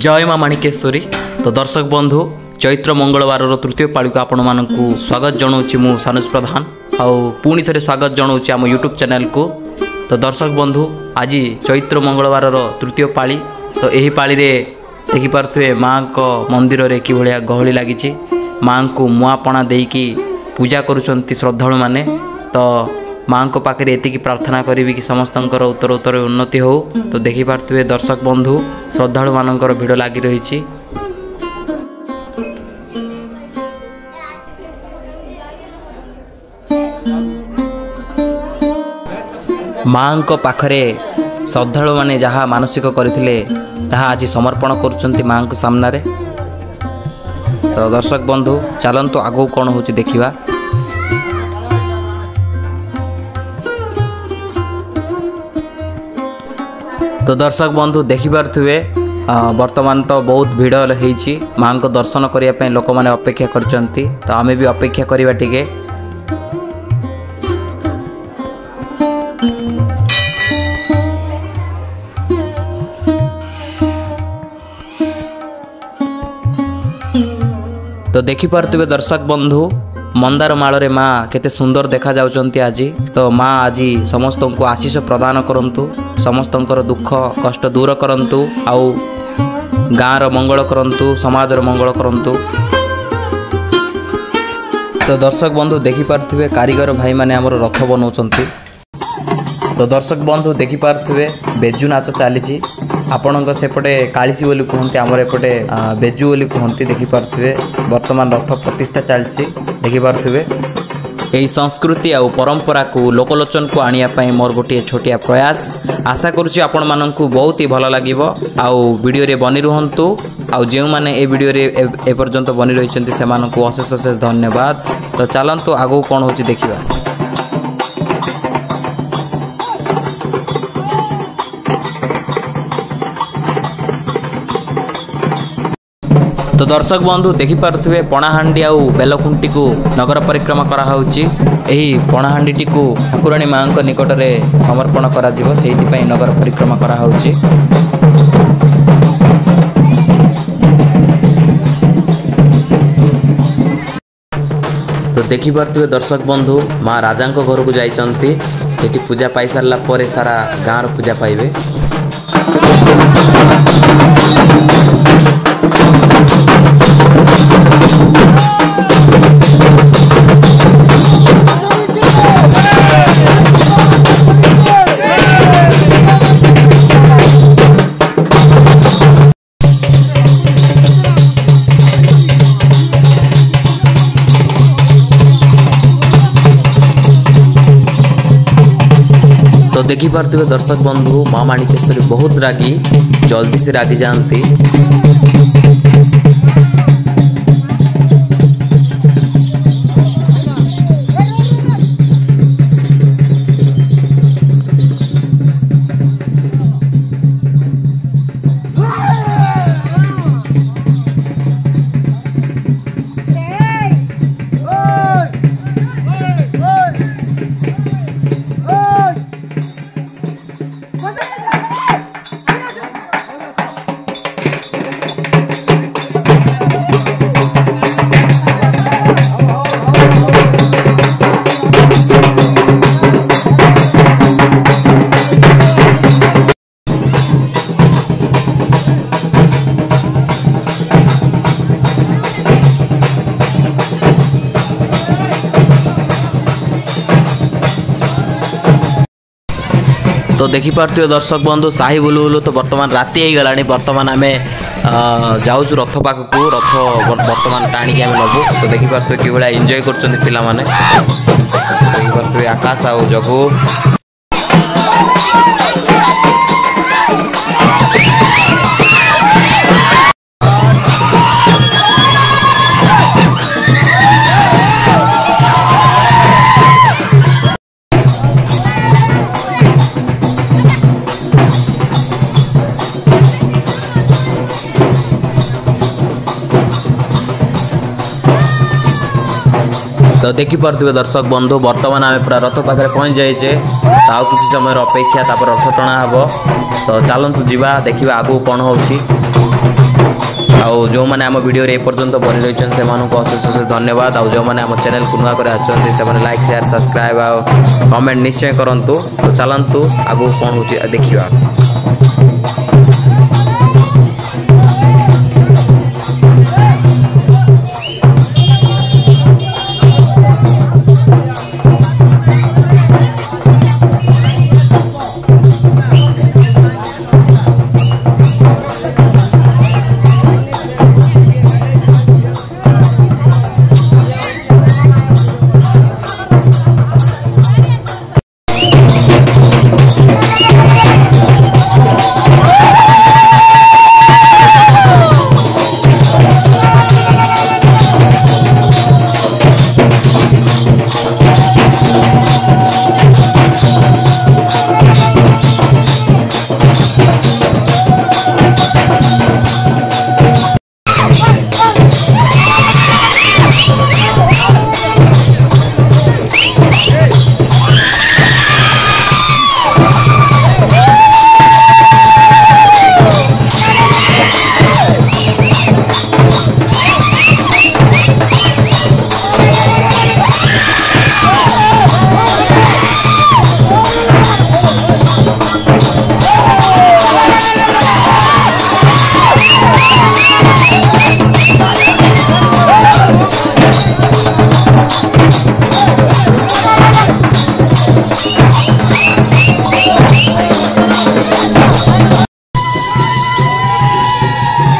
जय माँ माणिकेश्वरी। तो दर्शक बंधु चैत्र मंगलवार तृतीय पाली को आपण मानक स्वागत जनाऊँगी मु सानुज प्रधान आउ पुणी थे स्वागत जनाऊँगी आम यूट्यूब चैनल को। तो दर्शक बंधु आज चैत्र मंगलवार तृतीय पाली। तो यही पाली रे देखिपे माँ को मंदिर रे कि भाया गहली लगी माँ को मुआपणा देकी पूजा करुँच श्रद्धालु माने। तो माँ को पाखे एति प्रार्थना करी कि समस्त उत्तर उत्तर उन्नति हो। तो देखिपे दर्शक बंधु श्रद्धालु मानकर भिड़ लगी रही। माँ को पाखरे श्रद्धालु माने जहाँ मानसिक करथिले ताहा आज समर्पण करुछंती माँ को सामने। तो दर्शक बंधु चलंतु आगो कौन होची देखिबा। तो दर्शक बंधु देखिपे वर्तमान तो बहुत भिड़ होईची माँ को दर्शन करने लोक मैंने अपेक्षा करचंती। तो आमे भी अपेक्षा करिबा टिके। तो देखिपे दर्शक बंधु मंदार माल माँ केते सुंदर देखा जाउचंती आज। तो माँ आज समस्त को आशीष प्रदान करंतु, समस्त दुख कष्ट दूर करंतु, आउ गाँव मंगल करंतु, समाज मंगल करंतु। तो दर्शक बंधु देखिपे कारीगर भाई माने हमर रथ बनाउचंती। तो दर्शक बंधु देखिपे बेजू नाच चली आपण सेपटे कालीसी बोली कहते आमर एपटे बेजू बोली कहते। देखिपे वर्तमान रथ प्रतिष्ठा चलती। देखिपे यही संस्कृति आ परंपरा को लोकलोचन को आने मोर गोटे छोटिया प्रयास। आशा करुँच आपण मानक बहुत ही भल लगे। आउ वीडियो रे बनी रुहंतु। आउ जो मैंने ए वीडियो रे एपर्यंत बनी रही से अशेष अशेष धन्यवाद। तो चलतु आगो कौन हो देखा। तो दर्शक बंधु देखिपे पणाहांडी आउ बेलखुंटी को नगर परिक्रमा कराई। पणाहांडी टी को ठाकुराणी माँ निकट में समर्पण करा नगर परिक्रमा कराई। तो देखिपे दर्शक बंधु माँ राजा घर को जाइछंती। सेठी पूजा पाई सारा पर सारा गाँव पूजा पाइबे। तो देखिपे दर्शक बंधु माँ माणिकेश्वरी बहुत रागी, जल्दी से रागी जाती। तो देखिपे दर्शक बंधु साही बुलू बुलू तो वर्तमान राति हो गला। वर्तमान आम जाऊँ रथ पाखक रथ वर्तमान टाणिक आम नबू। तो देखिपे कि भाया एंजॉय कर पिला माने। देखिपे आकाश आउ जगू। तो देखिपे दर्शक बंधु वर्तमान आम पूरा रथ पाखे पहुँच जाइए। आउ किसी समय अपेक्षा रथ टणा हे। तो चलतु जा देखा आगू कौन हो। आउ जो मैंने आम वीडियो रे पर्यंत बनी रही से अशेष अशेष धन्यवाद। आउ जो मैंने आम चैनल को नुआ कर आसने लाइक शेयर सब्सक्राइब आउ कमेंट निश्चय करूँ। तो चलतु आगू कौन हो देखा।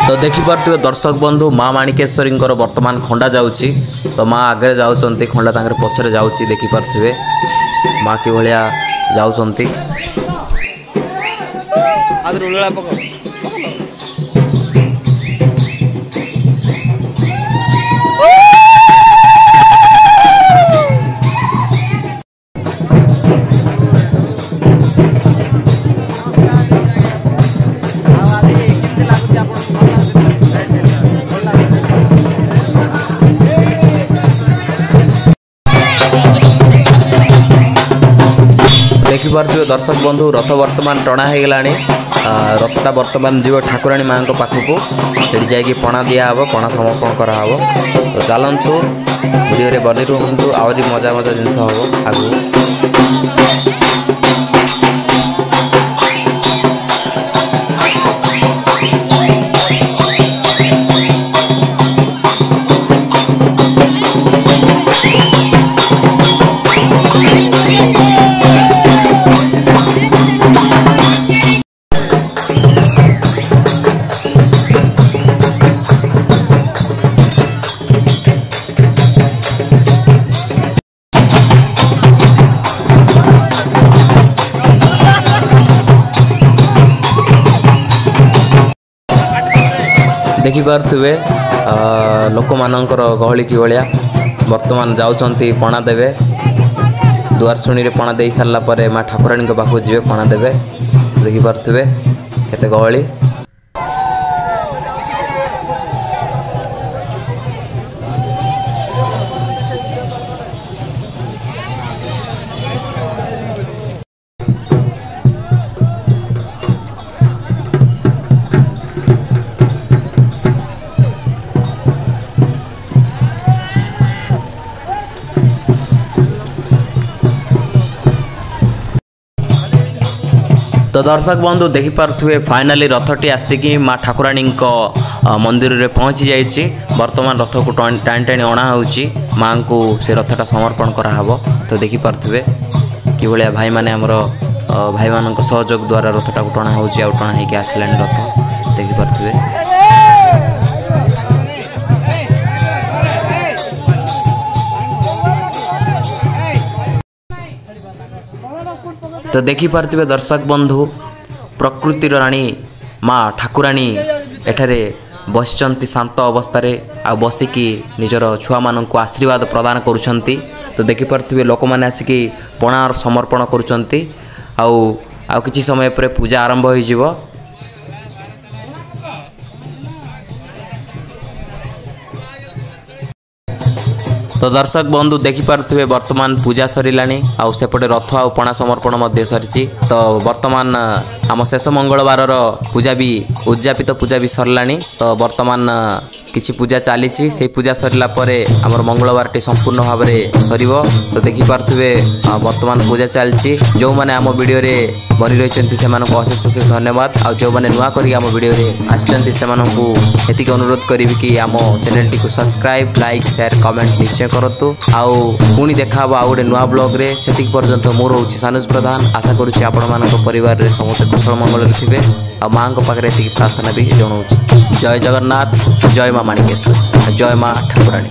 तो देखिपे दर्शक बंधु माँ माणिकेश्वरी वर्तमान खंडा जाऊँगी। तो माँ आगे जाऊँच खंडा तांकर पछरे जाऊँगी। देखिपे माँ कि भाया जाऊँच। देखिपे दर्शक बंधु रथ वर्तमान टणा हो गला। रथटा वर्तमान जीव ठाकुराणी माँ पाखक से जाकि पणा दिहब, पणा समर्पण कराव। तो चलतु वीडियो बनी रुहतु, आहरी मजा मजा जिनस हम आगू। देखिपे लोक मानकर गहली कि भाया वर्तमान जाऊँच पणा देवे। दुआर शुणी पणा दे सारा पर माँ ठाकुराणी पाखु जी पणा देवे। देखिपे केते गहली। तो दर्शक बंधु देखिपे फाइनाली रथटी आसिकी माँ ठाकुराणी मंदिर में पहुँची जाइए। वर्तमान रथ को टाणी टाणी अणा हो माँ को से रथटा समर्पण कराहब। तो देखिपे कि भाया भाई मैंने आमर भाई मान सहयोग द्वारा रथटा को टणा हो टणा होकर आसला रथ। देखिपे तो देखिपे दर्शक बंधु प्रकृतिर राणी माँ ठाकुराणी एठारे बसिचंती शांत अवस्था आ बसिकी निजर छुआ मानक आशीर्वाद प्रदान करुछंती। तो देखिपे लोक मैंने आसिकी पणा समर्पण करुछंती। आ किछि समय पर पूजा आरंभ हो जिवो। तो दर्शक बंधु देखिपे वर्तमान पूजा सरिलानी। आउ सेपटे रथ आ पणा समर्पण मध्य सरी। तो वर्तमान आम शेष मंगलवार पूजा भी उद्यापित पूजा भी सरलानी। तो वर्तमान किछि पूजा चली से पूजा सरला आमर मंगलवार टी संपूर्ण भाव में सर। तो देखिपे वर्तमान पूजा चलती। जो मैंने आम वीडियो रे बनी रही से अशेष अशेष धन्यवाद। आ जो मैंने नुआ करी आम वीडियो रे आसती अनुरोध करी कि आम चैनल टी को सब्सक्राइब लाइक शेयर कमेंट निश्चय करतु। आउ पुणी देखा आउ गोटे नुआ ब्लॉग रे से पर्यंत मोर हूँ सानुज प्रधान। आशा करुच्ची आपण परिवार समस्त कुशल मंगल थे। आ माँ पाखे ये प्रार्थना भी जनाऊँ। जय जगन्नाथ जय माँ माणिकेश्वर जय माँ ठाकुराणी।